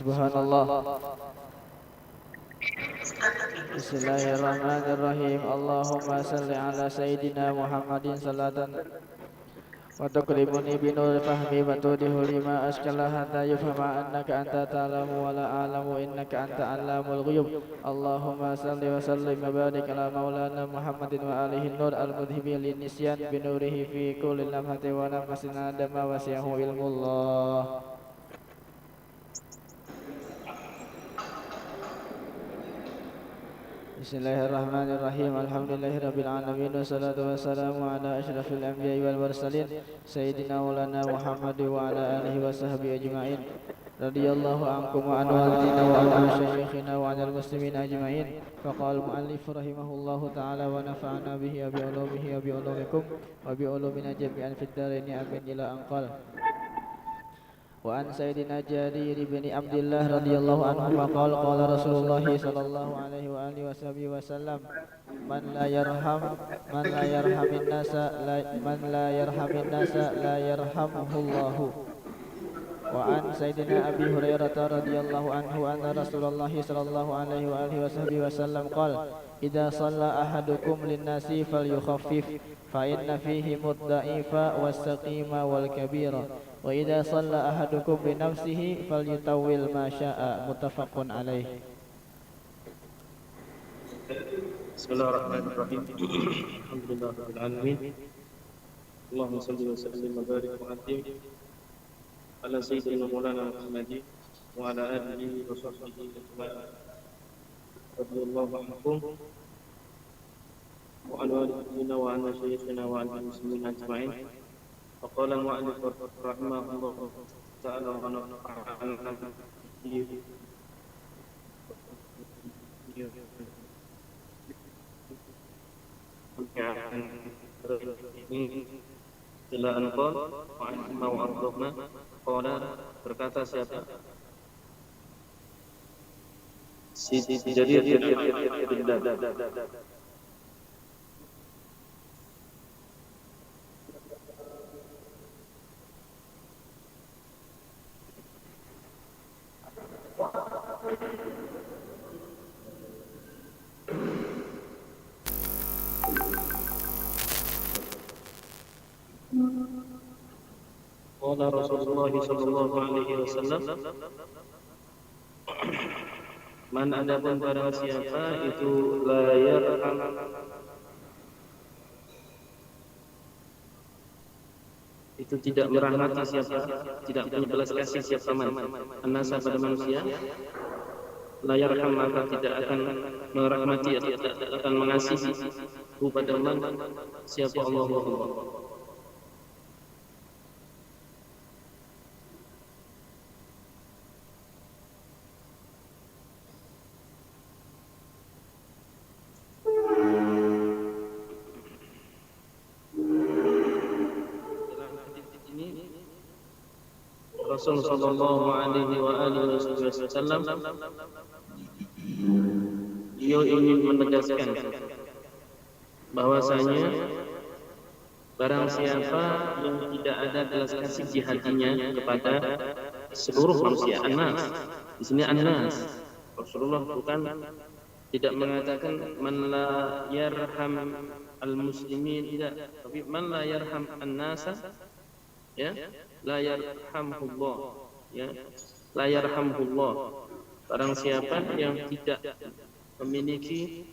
Subhanallah. Bismillahirrahmanirrahim. Allahumma salli ala sayyidina Muhammadin salatan wa tukrimuni bi nuril fahmi wa tudihu lima ashkala hatta yufhama annaka anta ta'lamu wa la a'lamu innaka anta 'allamul ghuyub. Allahumma salli wa sallim wa barik ala maulana Muhammadin wa alihi nur al-mudhibi lin nisyan bi nurihi fi kulli lamhati wa nafsin adama wasi'ahu ilmullah. Bismillahirrahmanirrahim. Alhamdulillahirabbil alamin wassalatu wassalamu ala asyrafil anbiya'i wal mursalin sayyidina maulana Muhammad wa ala alihi wa sahbihi ajma'in. Radhiyallahu ankum wa an walidina wa an masyayikhina wa anil muslimin ajma'in. Faqala al-mu'allif rahimahullahu ta'ala wa nafa'ana bihi wa bi ulumihi wa bi ulumikum wa bi ulumina jami'an fid dharain amin ila anqal. Wa an sayyidina Jarir bin Abdullah radhiyallahu anhu qala qala Rasulullah sallallahu alaihi wa alihi wasallam man la yarhamin nasa la yarhamuhullahu. Wa an sayyidina Abi Hurairah radhiyallahu anhu anna Rasulullah sallallahu alaihi wa alihi wasallam qala idza shalla ahadukum lin-nasi falyukhaffif fa inna fihi mudda'ifa was-saqima wal kabira. Wa idza shalla ahadukum bi nafsihi falyutawwil ma syaa muttafaqun alaih. Bismillahirrahmanirrahim. Alhamdulillahirabbil alamin. Allahumma shalli wa sallim wa barik wa atim ala sayyidina maulana Muhammadin wa ala alihi wa sahbihi ajma'in. Radhiyallahu anhum wa an walidina wa an masyayikhina wa an muslimin ajma'in. Faqala al-mu'allif rahimahullah ta'ala wa nafa'ana bihi ila anqal wa anna wa ardhna qala berkata siapa Siti Jarir qala Rasulullah sallallahu alaihi wasallam man adapun barang siapa itu la yarham itu tidak merahmati siapa, tidak punya belas kasih siapa an-nasa pada manusia, la yarham maka tidak akan merahmati atau tidak akan mengasihi kepada man siapa Allah. Rasul sallallahu alaihi wa alihi wasallam beliau ingin menegaskan bahwasanya barang siapa yang tidak ada belas kasih di hatinya kepada seluruh manusia, an-nas. Di sini an-nas. Rasulullah bukan tidak mengatakan man la yarham al-muslimin, tidak, tapi man la yarham an-nasa, ya, la yarhamhullah, ya, la yarhamhullah. Barang siapa yang tidak memiliki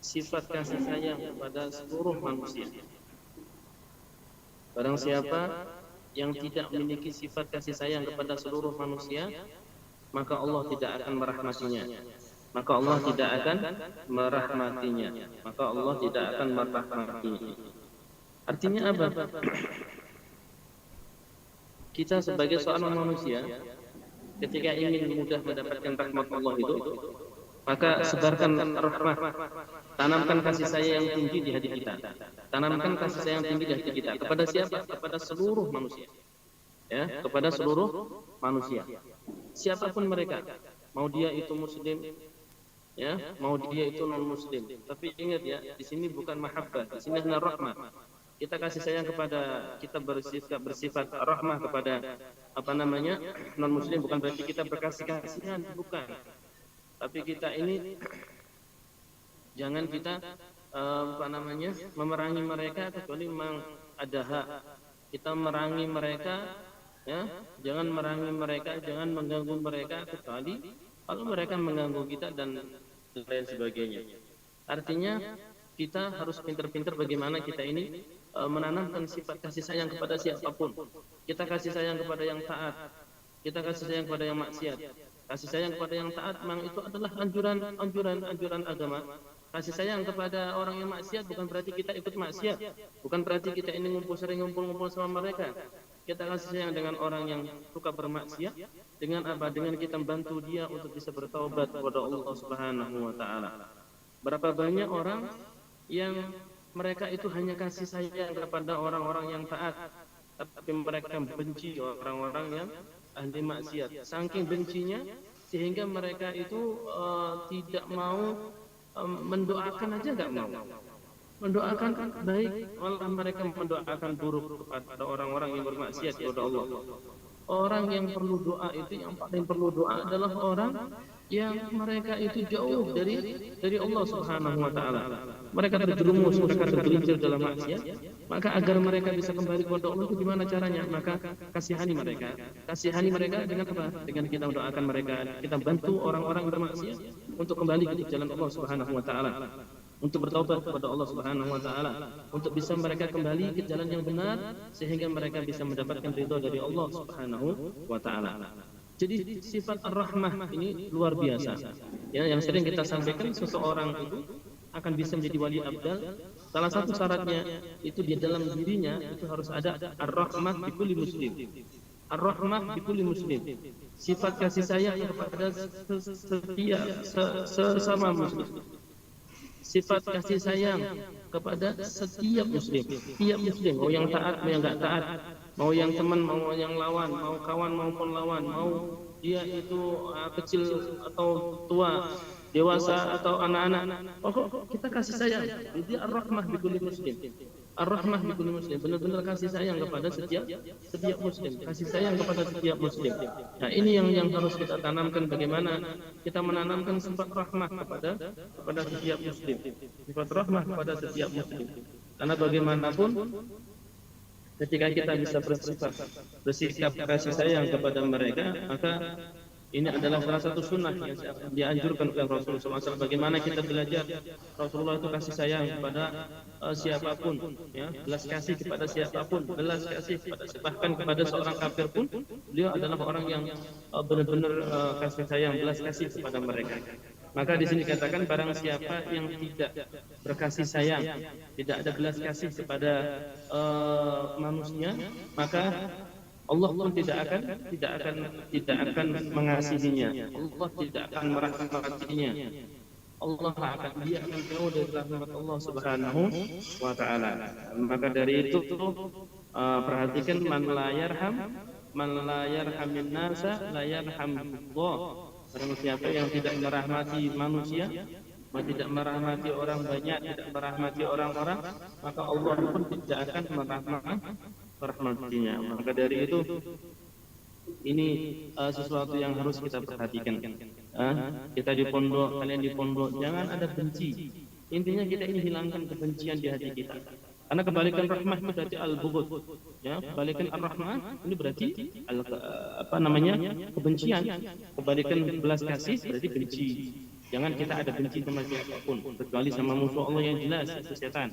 sifat kasih sayang kepada seluruh manusia, barang siapa yang tidak memiliki sifat kasih sayang kepada seluruh manusia, maka Allah tidak akan merahmatinya. Maka Allah tidak akan merahmatinya. Maka Allah tidak akan merahmatinya. Artinya apa? Kita sebagai seorang manusia, ketika ingin mudah mendapatkan rahmat Allah itu, maka sebarkan rahmat, tanamkan kasih sayang yang tinggi di hati kita. Tanamkan kasih sayang tinggi di hati kita. Kepada siapa? Kepada seluruh manusia. Ya, kepada seluruh manusia. Siapapun mereka, mau dia itu muslim, ya, mau dia itu non muslim. Tapi ingat ya, di sini bukan mahabbah, di sini hanya rahmat. kita kasih sayang kepada, kita bersifat rahmah kepada non muslim, bukan berarti kita berkasih kasihan, bukan. Tapi kita ini jangan kita memerangi mereka kecuali memang ada hak. Kita merangi mereka, ya, jangan merangi mereka, jangan mengganggu mereka kecuali kalau mereka mengganggu kita dan lain sebagainya. Artinya kita harus pintar-pintar bagaimana kita ini menanamkan sifat kasih sayang kepada siapapun. Kita kasih sayang kepada yang taat, kita kasih sayang kepada yang maksiat. Kasih sayang kepada yang taat memang itu adalah anjuran agama. Kasih sayang kepada orang yang maksiat bukan berarti kita ikut maksiat, bukan berarti kita ini sering ngumpul sama mereka. Kita kasih sayang dengan orang yang suka bermaksiat dengan apa? Dengan kita membantu dia untuk bisa bertaubat kepada Allah Subhanahu wa taala. Berapa banyak orang yang mereka itu hanya kasih sayang kepada orang-orang yang taat, tapi mereka benci orang-orang yang ahli maksiat. Saking bencinya sehingga mereka itu tidak mau mendoakan aja, nggak mau mendoakan baik, malah mereka mendoakan buruk kepada orang-orang yang bermaksiat kepada Allah. Orang yang perlu doa itu, yang paling perlu doa adalah orang yang mereka itu jauh dari Allah Subhanahu wa taala. Mereka terjerumus, mereka tergelincir dalam maksiat. Maka agar mereka bisa kembali kepada Allah itu gimana caranya? Maka kasihani mereka. Kasihani mereka dengan apa? Dengan kita mendoakan mereka, kita bantu orang-orang bermaksiat untuk kembali ke jalan Allah Subhanahu wa taala, untuk bertaubat kepada Allah Subhanahu wa taala, untuk bisa mereka kembali ke jalan yang benar sehingga mereka bisa mendapatkan ridha dari Allah Subhanahu wa taala. Jadi sifat ar-rahmah ini luar biasa. Ya, yang sering kita sampaikan, seseorang itu akan bisa menjadi wali abdal. Salah satu syaratnya itu di dalam dirinya itu harus ada ar-rahmah bi kulli muslim. Ar-rahmah bi kulli muslim. Sifat kasih sayang kepada setiap sesama muslim. Sifat kasih sayang kepada setiap muslim, tiap muslim, mau yang taat, mau yang enggak taat, mau yang teman, mau yang lawan, mau kawan maupun lawan, mau dia itu kecil atau tua, dewasa atau anak-anak, pokok kita kasih sayang. Jadi ar-rahmah bi kulli muslim. Ar-rahmah bi kulli muslim, benar-benar kasih sayang kepada setiap muslim, kasih sayang kepada setiap muslim. Nah, ini yang harus kita tanamkan, bagaimana kita menanamkan sifat rahmah kepada setiap muslim. Sifat rahmah kepada setiap muslim. Karena bagaimanapun ketika kita bisa bersikap kasih sayang kepada mereka, maka ini adalah salah satu sunnah yang dianjurkan oleh Rasulullah SAW. Bagaimana kita belajar Rasulullah itu kasih sayang kepada siapapun, ya, belas kasih kepada siapapun, belas kasih bahkan kepada seorang kafir pun beliau adalah orang yang benar-benar kasih sayang, belas kasih kepada mereka. Maka di sini dikatakan barang siapa yang tidak berkasih sayang, tidak ada belas kasih kepada manusia, maka Allah pun tidak akan mengasihinya. Allah tidak akan merahmatinya. Allah dia akan jauh dari rahmat Allah Subhanahu wa taala. Maka dari itu perhatikan, man la yarhamin nasa la yarhamullah. Barang siapa yang tidak merahmati manusia, tidak merahmati orang banyak, tidak merahmati orang-orang, maka Allah pun tidak akan merahmatinya. Maka dari itu ini sesuatu yang harus kita perhatikan. Kita di pondok, kalian di pondok, jangan ada benci. Intinya kita ini hilangkan kebencian di hati kita. Karena kebalikan rahmah itu berarti al-bughd. Ya, kebalikan ar-rahmah ini berarti kebencian. Kebalikan belas kasih berarti benci. Jangan kita ada benci sama siapapun, kecuali sama musuh Allah yang jelas, itu setan.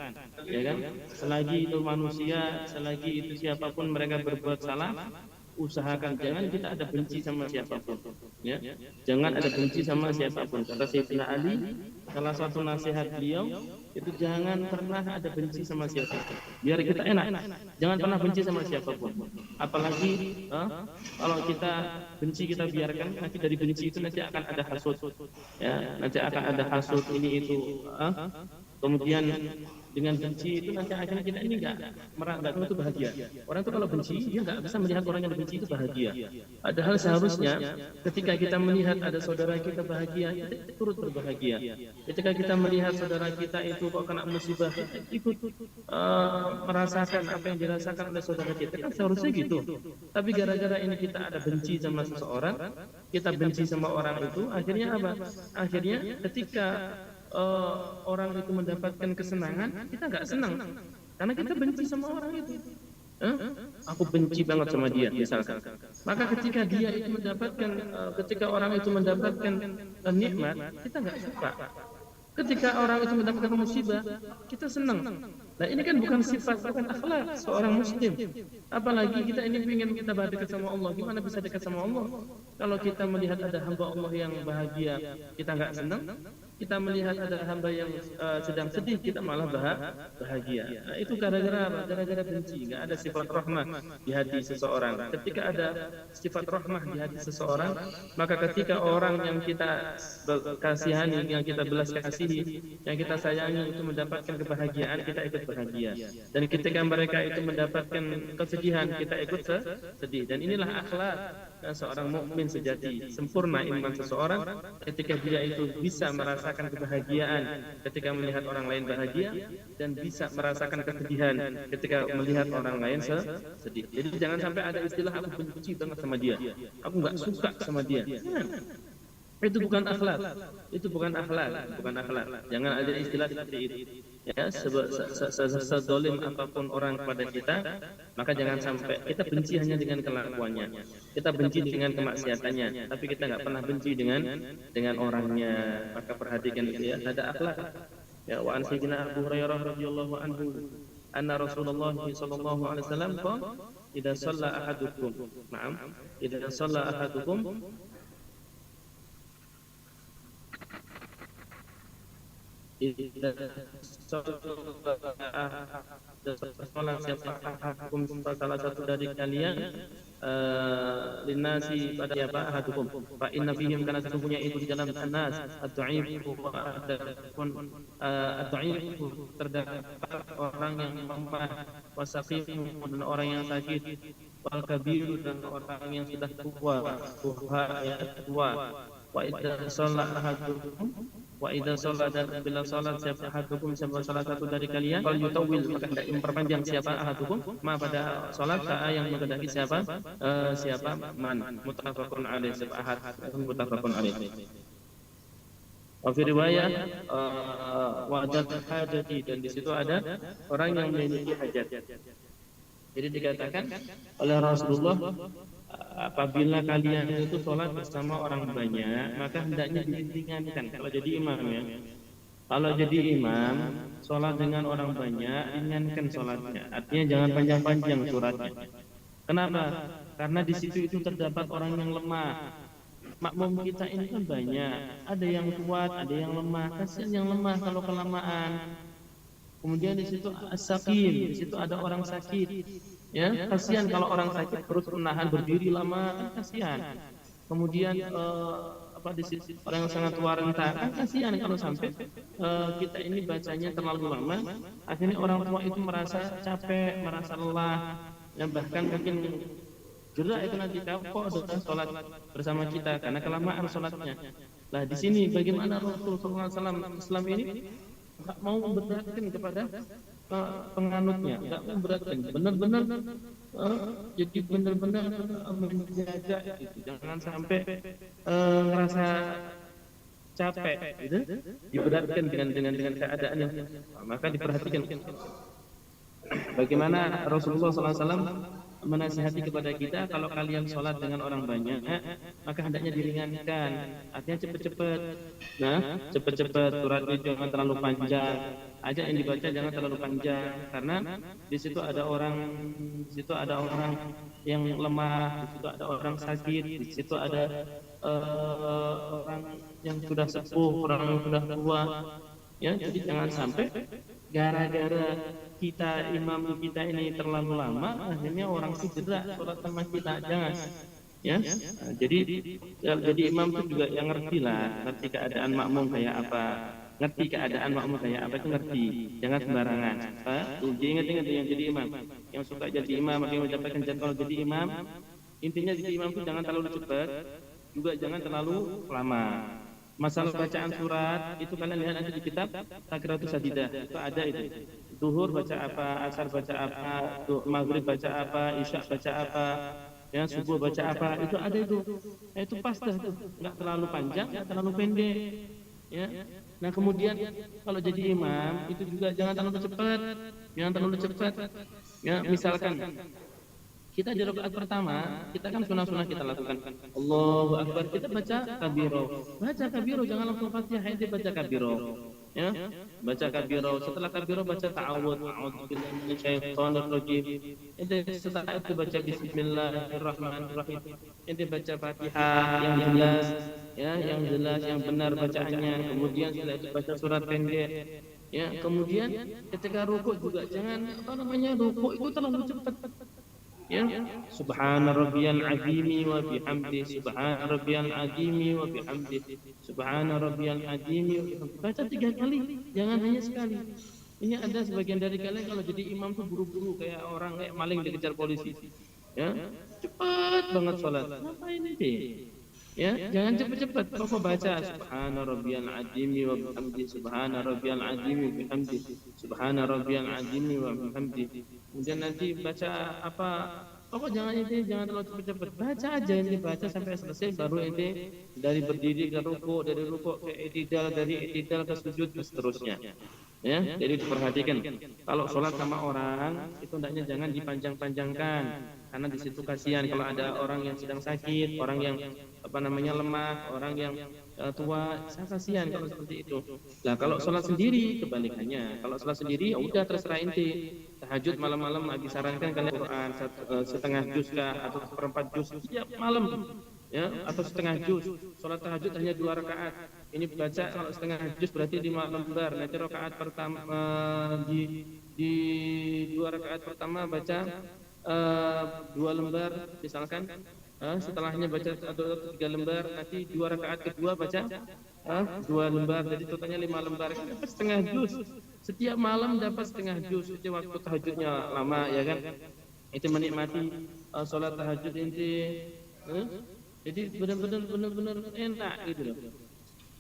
Ya kan? Selagi itu manusia, selagi itu siapapun mereka berbuat salah, usahakan jangan kita ada benci sama siapapun. Ya, jangan ada benci sama siapapun. Kata Sayyidina Ali, salah satu nasihat beliau itu jangan pernah ada benci sama siapapun. Biar kita enak. Jangan pernah benci sama siapapun. Apalagi kalau kita benci, kita biarkan, nanti dari benci itu nanti akan ada hasud. Ya, nanti akan ada hasud ini itu. Kemudian dengan benci itu nanti akhirnya kita ini nggak itu bahagia. Orang itu kalau benci dia nggak bisa melihat orang yang dibenci itu bahagia. Padahal seharusnya ketika kita melihat ada saudara kita bahagia, kita turut berbahagia. Ketika kita melihat saudara kita itu kok kena musibah, kita ikut merasakan apa yang dirasakan oleh saudara kita. Kan seharusnya gitu. Tapi gara-gara ini kita ada benci sama seseorang, kita benci sama orang itu, akhirnya apa? Akhirnya ketika orang itu mendapatkan kesenangan, kita nggak senang karena kita benci sama orang itu. Aku benci banget sama dia misalkan. Maka ketika dia itu mendapatkan, ketika orang itu mendapatkan nikmat, kita nggak suka. Ketika orang itu mendapatkan musibah, kita senang. Nah ini kan bukan sifat, bukan akhlak seorang muslim. Apalagi kita ini ingin kita dekat sama Allah. Gimana bisa dekat sama Allah kalau kita melihat ada hamba Allah yang bahagia, kita nggak senang? Kita melihat ada hamba yang sedang sedih, kita malah bahagia. Nah, itu gara-gara apa? Gara-gara benci. Nggak ada sifat rahmah di hati seseorang. Ketika ada sifat rahmah di hati seseorang, maka ketika orang yang kita kasihani, yang kita belas kasihi, yang kita sayangi itu mendapatkan kebahagiaan, kita ikut bahagia. Dan ketika mereka itu mendapatkan kesedihan, kita ikut sedih. Dan inilah akhlak seorang mukmin sejati. Sempurna iman seseorang ketika dia itu bisa merasakan kebahagiaan ketika melihat orang lain bahagia, dan bisa merasakan kesedihan ketika melihat orang lain sedih. Jadi jangan sampai ada istilah aku benci banget sama dia, aku nggak suka sama dia. Itu bukan akhlak. Itu bukan akhlak, bukan akhlak. Jangan ada istilah seperti itu. Ya, sedolim apapun orang kepada kita, maka jangan sampai kita benci hanya dengan kelakuannya. Kita benci dengan kemaksiatannya, tapi kita nggak pernah benci dengan orangnya. Maka perhatikan itu ya, ada akhlak. Ya, wa an sayyidina Abu Hurairah radhiyallahu anhu anna Rasulullah sallallahu alaihi wasallam qala idza shalla ahadukum, na'am, idza shalla ahadukum salah satu dari kalian linasi pada siapa ahadukum fa inna fihim, karena sesungguhnya itu di dalam anas ad-dhaif terdapat orang yang lemah, wasaqim dan orang yang sakit, wal kabir dan orang yang sudah tua, wa idza shalla ahadukum, wa idza sholat, dan bila sholat siapa ahadukum, siapa salah satu dari kalian, fal yutawil, maka hendak memperpanjang siapa ahadukum ma pada sholat sa'a yang mengendaki siapa man, muttafaqun alaih, siapa ahad, muttafaqun alaih. Wa fi riwayah wadat hajati, dan di situ ada orang yang memiliki hajat. Jadi dikatakan oleh Rasulullah, apabila kalian itu sholat bersama orang banyak, maka hendaknya diringankan. Kalau jadi imam ya, kalau jadi imam sholat dengan orang banyak, ringankan sholatnya. Artinya jangan panjang-panjang suratnya. Kenapa? Karena di situ itu terdapat orang yang lemah. Makmum kita ini kan banyak, ada yang kuat, ada yang lemah. Kasihan yang lemah kalau kelamaan. Kemudian di situ as-saqim, di situ ada orang sakit. Ya, kasihan kalau orang sakit terus menahan berdiri lama, kan kasihan. Kemudian di sisi orang yang sangat tua renta, kan kasihan kalau sampai kita ini bacanya terlalu lama, akhirnya orang tua itu merasa capek, merasa lelah, yang bahkan mungkin gerak itu nanti kok sudah sholat bersama kita karena kelamaan sholatnya. Nah di sini bagaimana Rasulullah SAW Islam ini nggak mau memberatkan kepada penganutnya, nggak memberatkan, benar-benar jadi benar-benar menjaga gitu. Jangan sampai ngerasa capek gitu, diberatkan dengan keadaan yang maka diperhatikan bagaimana Rasulullah SAW menasihati kepada kita, kalau kalian sholat dengan orang banyak, maka hendaknya diringankan, artinya cepat-cepat. Nah, cepat-cepat, suratnya jangan terlalu panjang, ayat yang dibaca jangan terlalu panjang, karena di situ ada orang yang lemah, di situ ada orang sakit, di situ ada orang yang sudah sepuh, orang yang sudah tua. Ya, jadi jangan sampai gara-gara imam kita ini terlalu lama, akhirnya orang cedera sholat sama kita. Jangan. Ya, jadi imam itu juga yang ngerti lah, ngerti keadaan makmum kayak apa, ngerti keadaan makmum kayak apa itu ngerti, jangan sembarangan. Ingat-ingat yang jadi imam, yang suka jadi imam, yang mendapatkan jadwal jadi imam, intinya jadi imam itu jangan terlalu cepat, juga jangan terlalu lama. Masalah bacaan surat itu kalian lihat nanti di kitab Takiratus Sadidah itu ada itu. Zuhur baca apa, asar baca apa, maghrib baca apa, isya baca apa, ya subuh baca apa, itu ada itu. Nah, itu pas dah tuh, nggak terlalu panjang, nggak terlalu pendek. Ya. Nah kemudian kalau jadi imam itu juga jangan terlalu cepat, jangan terlalu cepat. Ya misalkan kita di rakaat pertama, kita kan sunah-sunah kita lakukan. Allahu Akbar, kita baca kabiro. Baca kabiro, jangan langsung Fatihah, ente baca kabiro. Ya, baca kabiro. Setelah kabiro baca ta'awud, a'udzubillahi minasyaitonir rajim. Ente setelah itu baca bismillahirrahmanirrahim. Ente baca Fatihah yang jelas, ya, yang jelas, yang benar bacaannya. Kemudian setelah itu baca surat pendek. Ya, kemudian ketika rukuk juga jangan rukuk itu terlalu cepat. Ya, subhana rabbiyal azimi wa bihamdi, subhana rabbiyal azimi wa bihamdi, subhana rabbiyal azimi wa bihamdi. Baca 3 kali, jangan hanya sekali. Ini ada sebagian dari kalian kalau jadi imam tuh buru-buru kayak orang kayak maling dikejar polisi. Ya, cepat banget sholat. Ngapain ini? Ya, jangan cepat-cepat. Pokok baca subhana rabbiyal azimi wa bihamdi, subhana rabbiyal azimi wa bihamdi, subhana rabbiyal azimi wa bihamdi. Kemudian nanti baca apa? Pokok jangan terlalu cepat-cepat. Baca aja, ini baca sampai selesai, baru ente dari berdiri ke rukuk, dari rukuk ke i'tidal, dari i'tidal ke sujud dan seterusnya. Ya, jadi diperhatikan. Kalau sholat sama orang itu hendaknya jangan dipanjang-panjangkan, karena di situ kasihan kalau ada orang yang sedang sakit, orang yang lemah, orang yang tua, kasihan kalau seperti itu. Nah, kalau sholat sendiri kebalikannya. Kalau sholat sendiri ya udah terserah ente. Tahajud malam-malam disarankan kalian Quran setengah juz kah atau seperempat juz setiap malam, ya, atau setengah juz. Sholat tahajud hanya 2 rakaat. Ini baca kalau setengah juz berarti 5 lembar. Nanti rakaat pertama di 2 rakaat pertama baca 2 lembar misalkan. Setelahnya baca atau 3 lembar, nanti 2 rakaat kedua baca 2 lembar, jadi totalnya 5 lembar. Dapat setengah juz. Setiap malam dapat setengah juz. Itu waktu tahajudnya lama, ya kan? Itu menikmati sholat tahajud inti. Jadi benar-benar enak gitu loh.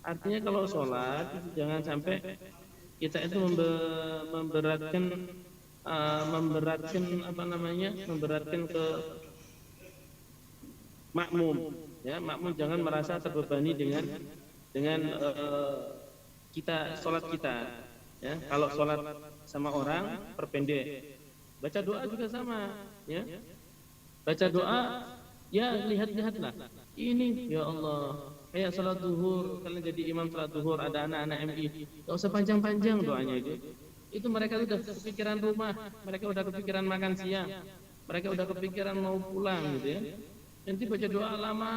Artinya kalau sholat jangan sampai kita itu memberatkan ke makmum, ya. Makmum jangan merasa terbebani dengan kita sholat kita, ya. Kalau sholat sama orang perpendek, baca doa juga sama, ya. Baca doa, ya lihatlah. Ini ya Allah, kayak sholat zuhur, kalian jadi imam sholat zuhur, ada anak-anak MI, gak usah panjang-panjang doanya itu. Itu mereka udah kepikiran rumah, mereka udah kepikiran makan siang, mereka udah kepikiran mau pulang gitu, ya. Nanti baca doa lama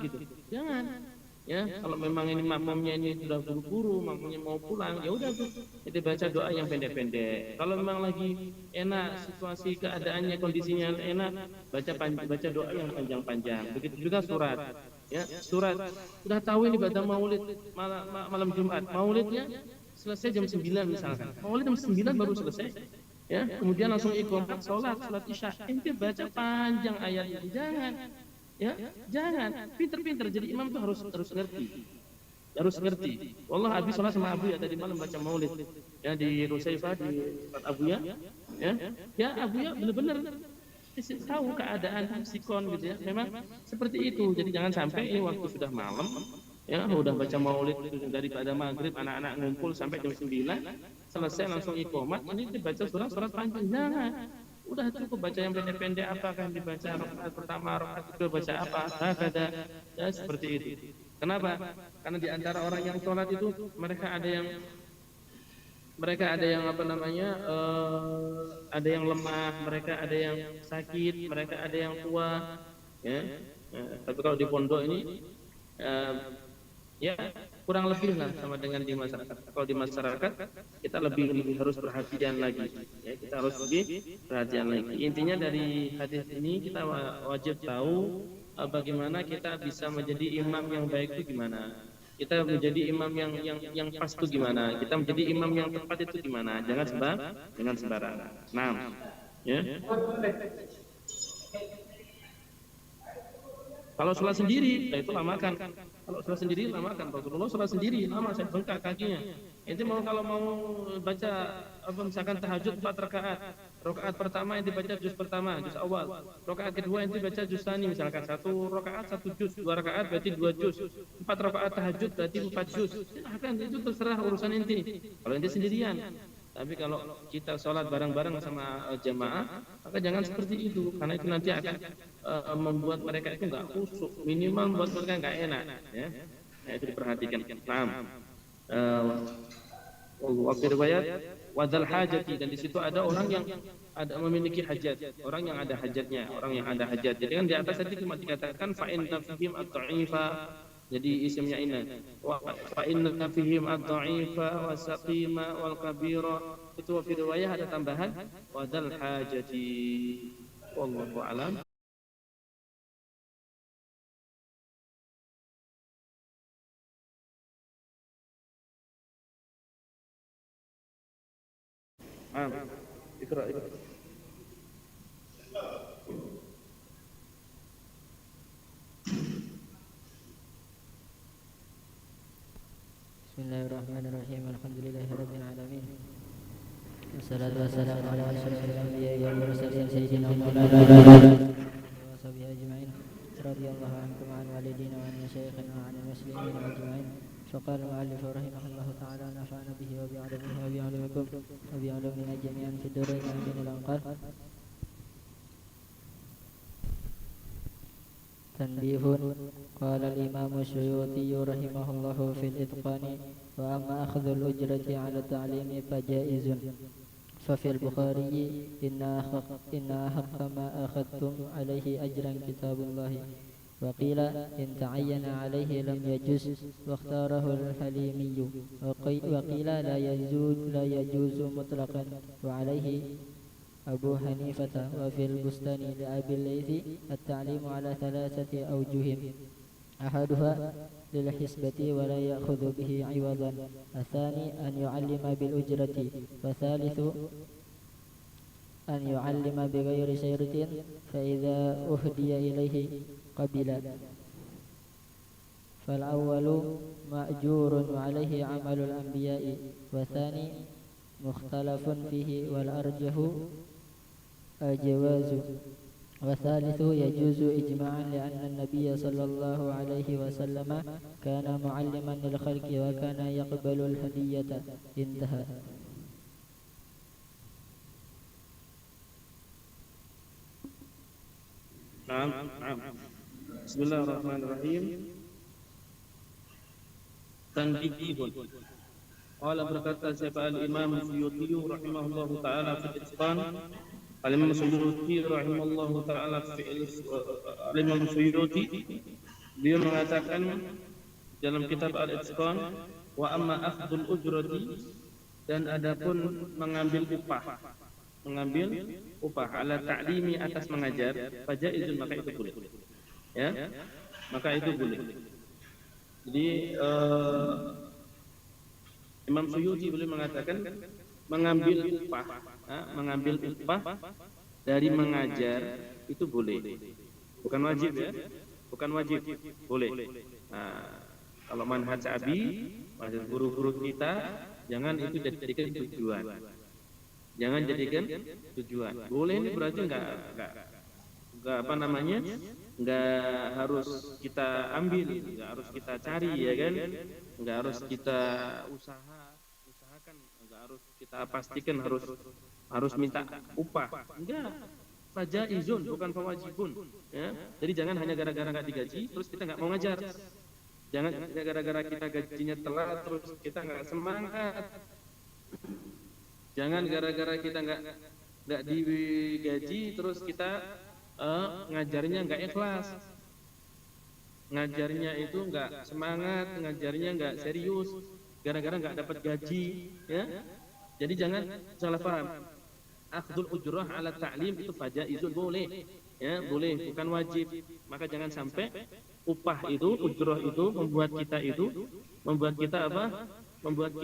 gitu, jangan, ya. Kalau memang ini makmumnya ini sudah buru-buru, makmumnya mau pulang, ya udah tuh, jadi baca doa yang pendek-pendek. Kalau memang lagi enak situasi keadaannya, kondisinya enak, baca doa yang panjang-panjang. Begitu juga surat, ya. Surat sudah tahu ini pada maulid malam Jumat, maulidnya selesai jam 9 misalkan, maulid jam 9 baru selesai. Ya, kemudian langsung iqamah sholat isya, ente baca panjang ayatnya, jangan, ya, jangan. Pinter-pinter jadi imam tuh harus ngerti. Wallah habis sholat sama Abu ya tadi malam baca maulid, ya, di Rusaifah di tempat Abu ya, Abu ya benar-benar tahu keadaan sikon gitu, ya. Memang seperti itu. Jadi jangan sampai ini waktu sudah malam, ya, udah baca maulid daripada maghrib, anak-anak ngumpul sampai jam 9. Selesai langsung iqamah, ini dibaca surat panjang, jangan. Udah cukup baca yang pendek-pendek. Apakah dibaca rakaat pertama, rakaat kedua baca apa, ada, ya, seperti itu. Kenapa? Karena di antara orang yang sholat itu mereka ada yang ada yang lemah, mereka ada yang sakit, mereka ada yang tua, ya. Tapi kalau di pondok ini ya kurang lebih lah sama dengan di masyarakat. Kalau di masyarakat kita lebih harus perhatian lagi, ya, kita harus lebih perhatian lagi. Intinya dari hadis ini kita wajib tahu bagaimana kita bisa menjadi imam yang baik itu gimana, kita menjadi imam yang pas itu gimana, kita menjadi imam yang tepat itu gimana. Jangan sembarangan. Nah, ya. Kalau sholat sendiri, nah itu lamakan. Kalau sholat sendiri lamakan. Rasulullah sholat sendiri lama, saya bengkak kakinya. Itu kalau mau baca misalkan tahajud 4 rakaat. Rakaat pertama yang dibaca juz pertama, juz awal. Rakaat kedua yang dibaca juz tani, misalkan 1 rakaat 1 juz, 2 rakaat berarti 2 juz. 4 rakaat tahajud berarti 4 juz. Silahkan, itu terserah urusan inti. Kalau inti sendirian. Tapi kalau kita sholat bareng-bareng sama jamaah, maka jangan seperti itu, karena itu nanti akan membuat mereka itu nggak khusyuk, minimal membuat mereka nggak enak, ya. Nah, itu diperhatikan. Paham? Waktu riwayat wadal hajati, dan di situ ada orang yang ada memiliki hajat, orang yang ada hajatnya, orang yang ada hajat. Jadi kan di atas tadi cuma dikatakan fa'in tafhim at-ta'ifa, jadi isimnya ini fa inna fihim ad-dha'ifa wa saqima wal kabira, itu fi riwayah ada tambahan wadal hajati. Wallahu a'lam. Ikra. Bismillahirrahmanirrahim. Alhamdulillahirabbil alamin. Wassalatu wassalamu ala asyrofil anbiya'i wal mursalin sayyidina Maulana Muhammadin wa sahbihi ajma'in. Radhiyallahu ankum wa an walidina wa an masyayikhina wa an muslimin ajma'in. فقال المؤلف رحمه الله تعالى نفعنا به وبعلمه وبعلمكم وبعلمنا جميعا في الدارين آمين الأنقاذ. تنبيه. قال الإمام السيوطي رحمه الله في الإتقان: وأما أخذ الأجرة على التعليم فجائز، ففي البخاري إن أحق ما أخذتم عليه أجرا كتاب الله، وقيل إن تعين عليه لم يجوز، واختاره الحليمي، وقيل لا يجوز مطلقا، وعليه أبو حنيفة. وفي البستان لأبي الليث التعليم على 3 أوجه: أحدها للحسبة ولا يأخذ به عوضا، الثاني أن يعلم بالأجرة، والثالث أن يعلم بغير شرط، فإذا أهدي إليه قبل. فالأول مأجور وعليه عمل الأنبياء، والثاني مختلف فيه والأرجح الجواز، والثالث يجوز إجماعا لأن النبي صلى الله عليه وسلم كان معلما للخلق وكان يقبل الهدية. انتهى. Naam. Bismillahirrahmanirrahim. Tanbihun. Qala berkata siapa al-Imam Suyuti rahimahullahu taala fi al-Itqan. Al-Imam Suyuti rahimahullahu taala fi al-Imam Suyuti, beliau mengatakan dalam kitab Al-Itqan, wa amma akhdul ujrati, dan adapun mengambil upah ala ta'limi, atas mengajar, fajaizun, maka itu boleh, ya, maka itu boleh. Jadi Imam Suyuti boleh mengatakan mengambil upah dari mengajar itu boleh, bukan wajib, ya, bukan wajib, boleh. Nah, kalau manhaj Abi, manhaj guru-guru kita, jangan itu jadikan tujuan. Jangan jadikan tujuan. Boleh ini berarti enggak harus kita ambil, enggak harus kita cari, ya kan? Enggak harus kita usahakan, enggak harus kita pastikan harus minta upah. Enggak. Fajaizun, bukan fawajibun, ya. Jadi jangan hanya gara-gara enggak digaji terus kita enggak mau ngajar. Jangan gara-gara kita gajinya telat terus kita enggak semangat. Jangan gara-gara kita nggak digaji terus kita ngajarnya nggak ikhlas, ngajarnya itu nggak semangat, ngajarnya nggak serius, gara-gara nggak dapat gaji, ya. Jadi jangan salah paham. Akhdul ujrah ala ta'lim itu fajaizun, boleh, ya boleh, bukan wajib. Maka jangan sampai upah itu, ujroh itu membuat kita apa? Membuat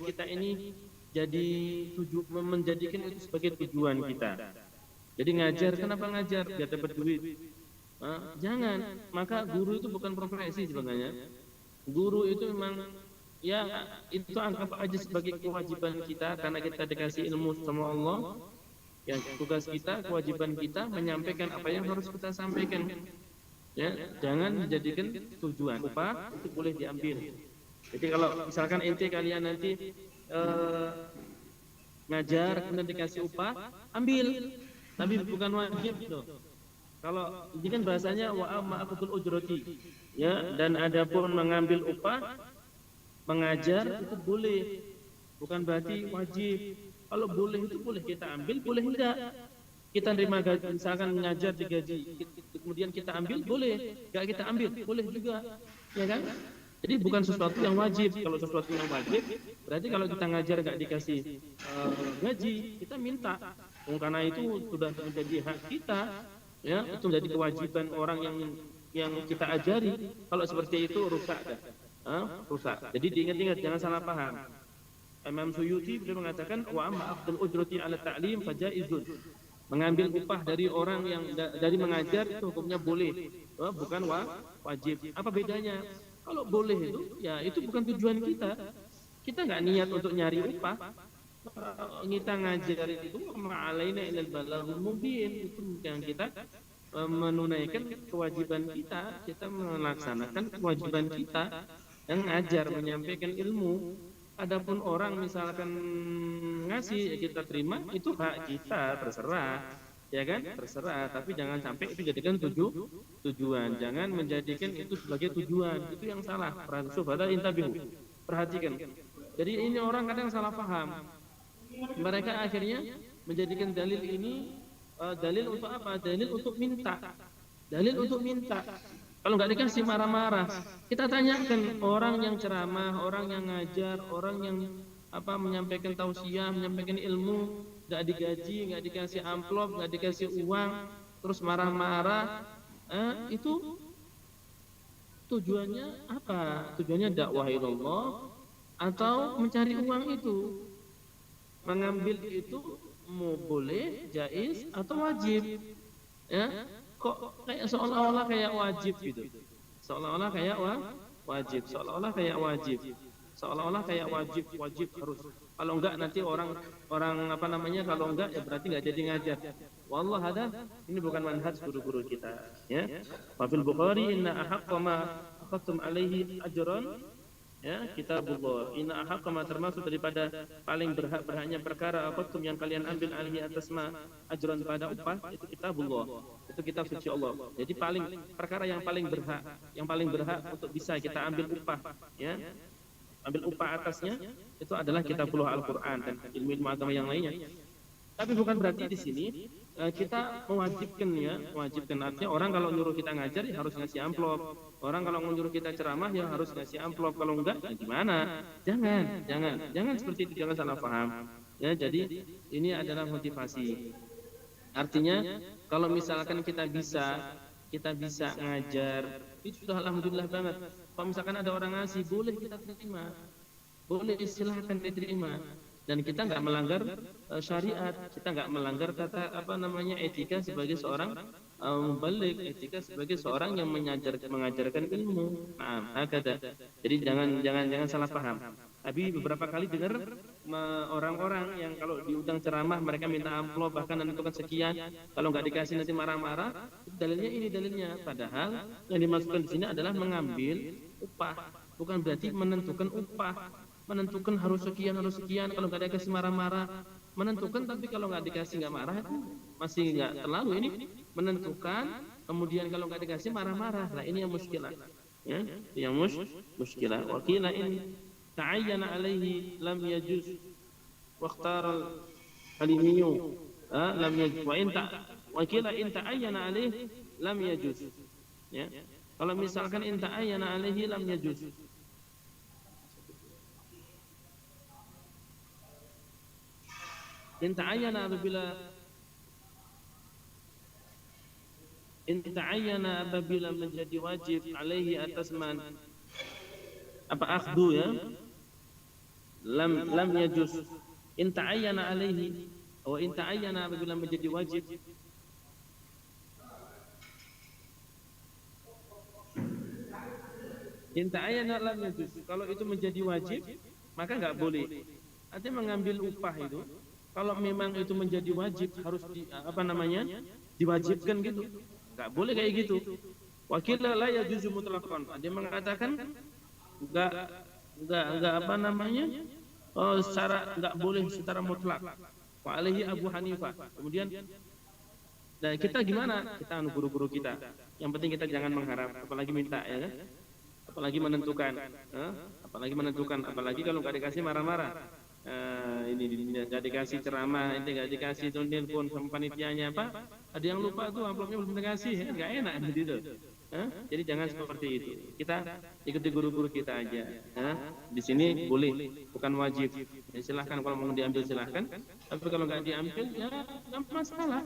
kita ini jadi menjadikan itu sebagai tujuan kita. Jadi ngajar, kenapa ngajar? Biar dapat duit. Jangan. Maka guru itu bukan profesi sebenarnya. Guru itu memang ya itu anggap aja sebagai kewajiban kita karena kita dikasih ilmu sama Allah. Ya, tugas kita, kewajiban kita menyampaikan apa yang harus kita sampaikan. Ya, jangan menjadikan tujuan. Upah itu boleh diambil. Jadi kalau misalkan ente kalian nanti ngajar kemudian dikasih upah, ambil. Tapi bukan wajib tuh. Kalau ini kan bahasanya wa ma'akutul ujroti. Ya, dan adapun mengambil upah mengajar itu boleh. Bukan berarti wajib. Kalau boleh itu boleh kita ambil, boleh enggak. Kita terima gaji, misalkan mengajar digaji, kemudian kita ambil, boleh. Enggak kita ambil, boleh juga. Ya kan? Jadi bukan sesuatu yang wajib. Kalau sesuatu yang wajib, berarti kalau kita ngajar enggak dikasih gaji, kita minta. Karena itu sudah menjadi hak kita, ya, itu menjadi kewajiban orang yang kita ajari. Kalau seperti itu rusak dah. Rusak. Jadi diingat-ingat, jangan salah paham. Imam Suyuti beliau mengatakan wa amma afdal ujrati ala ta'lim fajaizun. Mengambil upah dari orang yang dari mengajar itu hukumnya boleh, bukan wajib. Apa bedanya? Kalau boleh itu, ya itu bukan tujuan kita. Kita nggak niat untuk nyari upah. Kita ngajar itu ma'alaina ilal balaghul mubin, itu yang kita menunaikan kewajiban kita melaksanakan kewajiban kita yang ngajar, menyampaikan ilmu. Adapun orang misalkan ngasih, ya kita terima, itu hak kita, terserah, ya kan, terserah. Tapi jangan sampai itu jadikan tujuan, jangan menjadikan itu sebagai tujuan, itu yang salah. Perhatikan. Jadi ini orang kadang salah paham. Mereka akhirnya menjadikan dalil ini dalil untuk apa? Dalil untuk minta. Dalil untuk minta. Kalau nggak dikasih marah-marah. Kita tanyakan orang yang ceramah, orang yang ngajar, orang yang menyampaikan tausiah, menyampaikan ilmu, nggak digaji, nggak dikasih amplop, nggak dikasih uang, terus marah-marah, itu tujuannya apa? Tujuannya dakwah ilallah atau mencari uang itu? Mengambil itu mau boleh, jaiz atau wajib? Ya, kok kayak seolah-olah kayak wajib gitu, seolah-olah kayak wajib, seolah-olah kayak wajib, seolah-olah kayak wajib harus. Kalau enggak nanti orang kalau enggak ya berarti enggak jadi ngajar. Wallah hada, ini bukan manhaj guru-guru kita. Ya, Fil Bukhari inna ahaqqa ma aqattum alaihi ajran. Ya, kitabullah. Inna ahaqqa ma, termasuk daripada paling berhaknya perkara aqattum yang kalian ambil alaihi atas ma ajran pada upah, itu kitabullah. Itu kitab suci Allah. Jadi perkara yang paling berhak untuk bisa kita ambil upah, ya, ambil upah atasnya itu adalah kitabullah, Al-Qur'an dan ilmu agama yang lainnya. Tapi bukan berarti di sini kita mewajibkan artinya orang kalau nyuruh kita ngajar ya harus ngasih amplop. Orang kalau nyuruh kita ceramah ya harus ngasih amplop. Kalau enggak ya gimana? Jangan seperti itu, jangan salah paham. Ya, jadi ini adalah motivasi. Artinya kalau misalkan kita bisa ngajar, itu sudah alhamdulillah banget. Kalau misalkan ada orang ngasih, boleh kita terima, boleh silahkan diterima, dan kita nggak melanggar syariat, kita nggak melanggar etika sebagai seorang mubalik, etika sebagai seorang yang mengajarkan ilmu. Jadi jangan salah paham. Tapi beberapa kali dengar orang-orang yang kalau diundang ceramah mereka minta amplop, bahkan menentukan sekian, kalau nggak dikasih nanti marah-marah. Dalilnya ini dalilnya. Padahal yang dimaksudkan di sini adalah mengambil upah, bukan berarti menentukan upah. Menentukan harus sekian, kalau nggak dikasih marah-marah. Menentukan, tapi kalau nggak dikasih nggak marah, itu masih nggak terlalu. Ini menentukan, kemudian kalau nggak dikasih marah-marah. Nah ini yang muskilah, ya, yang muskilah. Wakila in ta'ayyana alaihi lam yajuz waqtar al-halimiyu lam yajuz wakila in ta'ayyana alaihi lam yajuz. Ya, kalau misalkan in ta'ayyana alaihi lam yajuz, in ta'ayyana apabila In ta'ayyana apabila menjadi wajib alaihi atas man apa akhdu ya, lam yajuz. In ta'ayyana alaihi wa in ta'ayyana apabila menjadi wajib, in ta'ayyana lam yajuz. Kalau itu menjadi wajib maka nggak boleh. Artinya mengambil upah itu kalau memang itu menjadi wajib harus apa namanya diwajibkan gitu, nggak boleh kayak gitu. Wakil la yajuzu mutlaqan, ada yang mengatakan nggak apa namanya secara nggak boleh secara mutlak. Wa alaihi Abu Hanifah. Kemudian dan kita gimana? Kita anu guru-guru kita. Yang penting kita jangan mengharap, apalagi minta ya kan? Apalagi menentukan, apalagi kalau nggak dikasih marah-marah. Ini nggak dikasih ceramah, ini nggak dikasih telepon sama panitianya apa? Ada yang lupa tuh amplopnya belum dikasih, nggak enak gitu. Jadi jangan seperti itu. Kita ikuti guru-guru kita aja. Di sini boleh, bukan wajib. Ya, silahkan kalau mau diambil silahkan. Tapi kalau nggak diambil ya nggak masalah.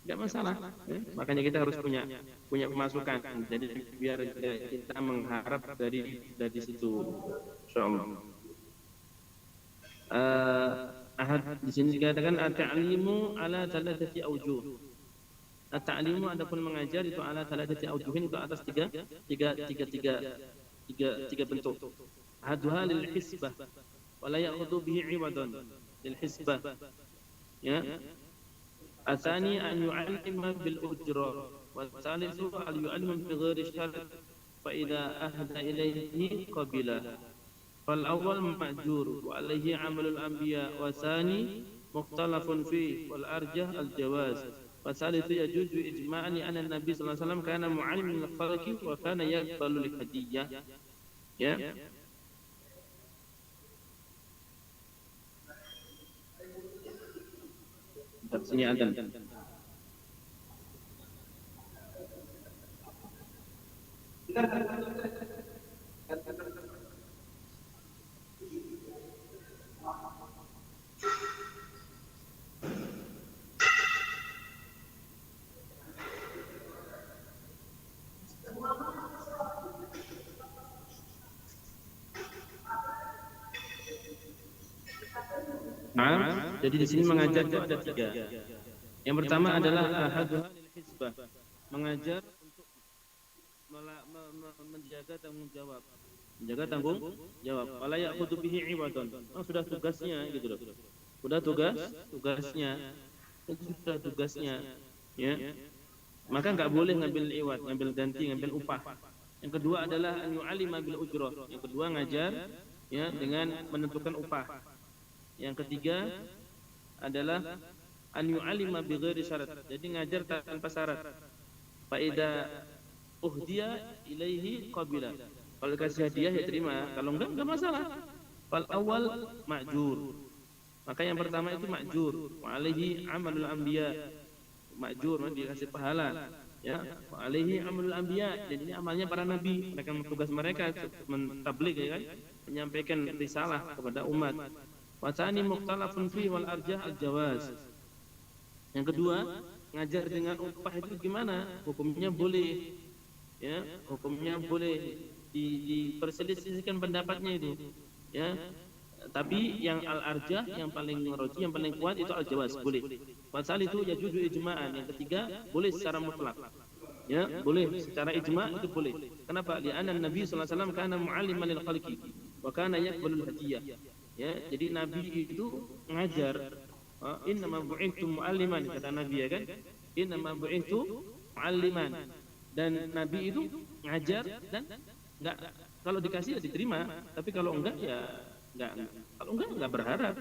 Nggak masalah. Makanya kita harus punya pemasukan. Jadi biar kita mengharap dari situ. Insyaallah. Ahad di sini dikatakan at-ta'limu ala thalathati awjuh. At-ta'limu adapun mengajar itu ala thalathati awjuhin, itu atas tiga bentuk. Ahaduha lil hisbah wa la ya'khudhu bihi 'iwadan lil hisbah. Ya. Atsani an yu'allima bil ujra wa tsalitsu al yu'allima bi ghairi syarat fa idza ahda ilayhi qabila. Fal awal ma'jur wa alaihi amalul anbiya wa tsani mukhtalafun fi wal arjah al jawaz wa tsalitsu yajuzu ijma'an anna nabi sallallahu alaihi wasallam kana mu'alliman lil khalqi wa kana yaqbalu al hadiyah. Ya. Sini ada. Nah, jadi di sini mengajar itu ada tiga. Yang pertama adalah ahaduha lil hisbah, mengajar untuk menjaga tanggung jawab. Menjaga tanggung jawab. Wala ya'khudhu bihi 'iwadan. Sudah tugasnya gitu loh. Sudah tugasnya. Itu sudah tugasnya. Ya. Maka enggak boleh ngambil iwad, ngambil ganti, ngambil upah. Yang kedua adalah an yu'allima bil ujrah. Yang kedua ngajar ya dengan menentukan upah. Yang ketiga adalah an yu'allima bi ghairi syarat. Jadi ngajar tanpa syarat. Fa idza uhdiya ilaihi qabila. Kalau kasih hadiah ya terima, kalau enggak masalah. Fal awal ma'jur. Maka yang pertama itu ma'jur. Wa alaihi amalul anbiya. Ma'jur dikasih pahala. Ya, wa alaihi amalul anbiya. Jadi ini amalnya para nabi. Mereka tugas mereka mentabligh ya kan, menyampaikan risalah kepada umat. Wa tsani mukhtalafun fi wal arjah al jawaz. Yang kedua, ngajar dengan upah itu gimana? Hukumnya boleh. Ya, hukumnya boleh diperselisihkan pendapatnya itu. Ya. Tapi yang al-arjah yang paling roji, yang paling kuat itu al-jawaz, boleh. Pasal itu ya juzu ijma'an. Yang ketiga, boleh secara mutlak. Ya, boleh secara ijma' itu boleh. Kenapa? Li'anna Nabi sallallahu alaihi wasallam kana mu'alliman lil khalqi wa kana yaqbalul hadiyah. Ya, jadi Nabi itu ngajar. Innama bu'ithtu mu'alliman, kata Nabi ya kan? Innama bu'ithtu mu'alliman. Dan Nabi itu ngajar dan enggak, kalau dikasih ya diterima, tapi kalau enggak ya enggak. Kalau enggak berharap.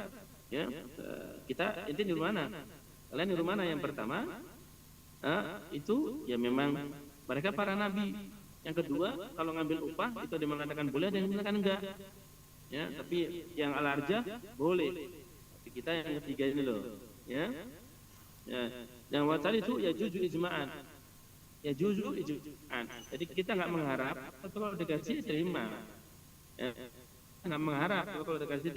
Ya, kita intinya di mana? Kalian di mana? Yang pertama, itu ya memang mereka para nabi. Yang kedua, kalau ngambil upah itu ada yang mengatakan boleh, ada yang mengatakan enggak. Ya, tapi yang al-arjah boleh. Tapi kita yang ketiga ini loh, ya. Ya, yang watal itu ya juzu ijma'an. Ya juzu ijma'an. Jadi kita enggak mengharap, tapi kalau dikasih terima. Ya, enggak mengharap, kalau dikasih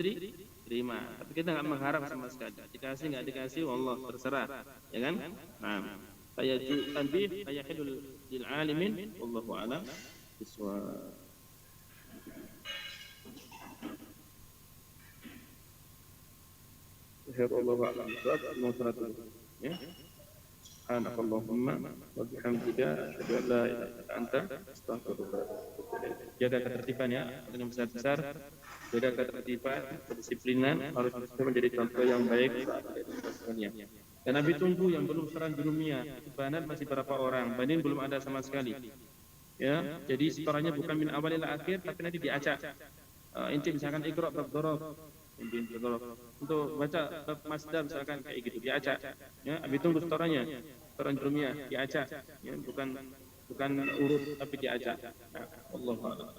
terima. Tapi kita enggak mengharap sama sekali. Dikasih enggak dikasih, wallah terserah, ya kan? Nah. fayaju tanbih ayahilul lil alimin wallahu a'lam bisawab. Wallahu a'lam bisawab. Ya. Subhanakallahumma wa bihamdika asyhadu an la ilaha illa anta astaghfiruka wa atubu ilaik. Jaga ketertiban ya dengan besar-besar. Jaga ketertiban, kedisiplinan harus bisa menjadi contoh yang baik saat kita. Dan Nabi tunggu yang belum serang di dunia, banat masih berapa orang, banding belum ada sama sekali. Ya, jadi setorannya bukan min awal ila akhir, tapi nanti diacak. Inti misalkan iqra bab dharab, untuk baca bab masdar misalkan kayak gitu diacak. Ya, Nabi tunggu setorannya, setoran dunia diacak. Ya, bukan urut tapi diacak. Nah, Allahu a'lam.